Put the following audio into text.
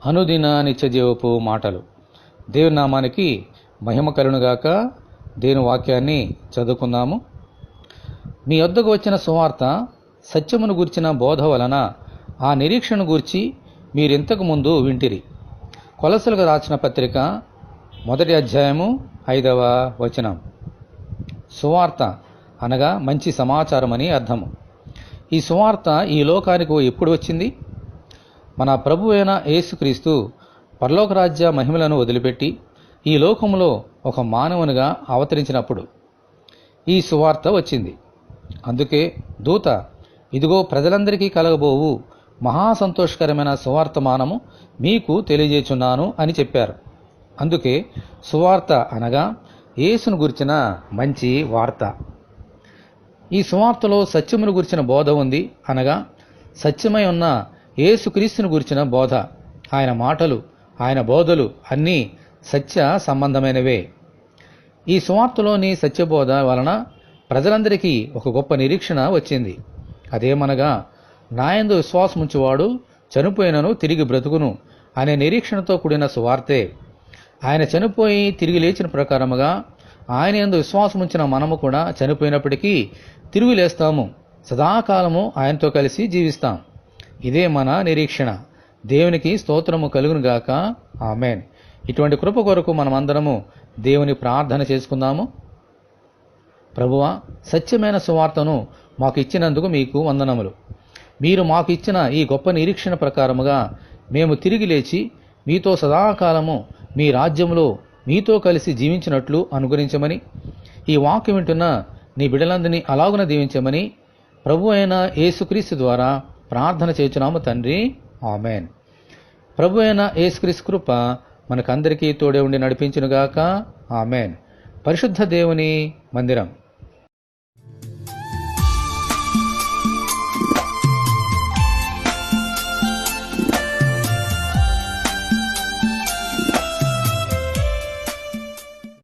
అనుదిన నిత్యజీవపు మాటలు. దేవుని నామానికి మహిమ కలుగునుగాక. దేవుని వాక్యాన్ని చదువుకుందాము. మీ వద్దకు వచ్చిన సువార్త సత్యమును గూర్చిన బోధ వలన ఆ నిరీక్షను గూర్చి మీరింతకు ముందు వింటిరి. కొలసలకు రాసిన పత్రిక 1వ అధ్యాయము 5వ వచనం. సువార్త అనగా మంచి సమాచారం అని అర్థము. ఈ సువార్త ఈ లోకానికి ఎప్పుడు వచ్చింది? మన ప్రభు అయిన యేసుక్రీస్తు పరలోక రాజ్య మహిమలను వదిలిపెట్టి ఈ లోకంలో ఒక మానవునిగా అవతరించినప్పుడు ఈ సువార్త వచ్చింది. అందుకే దూత, ఇదిగో ప్రజలందరికీ కలగబోవు మహాసంతోషకరమైన సువార్తమానము మీకు తెలియజేచున్నాను అని చెప్పారు. అందుకే సువార్త అనగా యేసును గురించిన మంచి వార్త. ఈ సువార్తలో సత్యమును గురించిన బోధ ఉంది, అనగా సత్యమై ఉన్న యేసుక్రీస్తును గురించిన బోధ. ఆయన మాటలు, ఆయన బోధలు అన్నీ సత్య సంబంధమైనవే. ఈ సువార్తలోని సత్యబోధ వలన ప్రజలందరికీ ఒక గొప్ప నిరీక్షణ వచ్చింది. అదేమనగా, నాయందు విశ్వాసముంచువాడు చనిపోయినను తిరిగి బ్రతుకును అనే నిరీక్షణతో కూడిన సువార్తే. ఆయన చనిపోయి తిరిగి లేచిన ప్రకారముగా ఆయన యందు విశ్వాసముంచిన మనము కూడా చనిపోయినప్పటికీ తిరిగి లేస్తాము. సదాకాలము ఆయనతో కలిసి జీవిస్తాం. ఇదే మన నిరీక్షణ. దేవునికి స్తోత్రము కలుగునుగాక. ఆమేన్. ఇటువంటి కృప కొరకు మనమందరము దేవుని ప్రార్థన చేసుకుందాము. ప్రభువా, సత్యమైన సువార్తను మాకు ఇచ్చినందుకు మీకు వందనములు. మీరు మాకు ఇచ్చిన ఈ గొప్ప నిరీక్షణ ప్రకారముగా మేము తిరిగి లేచి మీతో సదాకాలము మీ రాజ్యములో మీతో కలిసి జీవించినట్లు అనుగ్రహించమని, ఈ వాక్యం వింటున్న నీ బిడ్డలందరినీ అలాగున దీవించమని ప్రభు అయిన యేసుక్రీస్తు ద్వారా ప్రార్థన చేయుచున్నాము తండ్రి. ఆమేన్. ప్రభు అయిన యేసుక్రీస్తు కృప మనకందరికీ తోడే ఉండి నడిపించునుగాక. ఆమేన్. పరిశుద్ధ దేవుని మందిరం.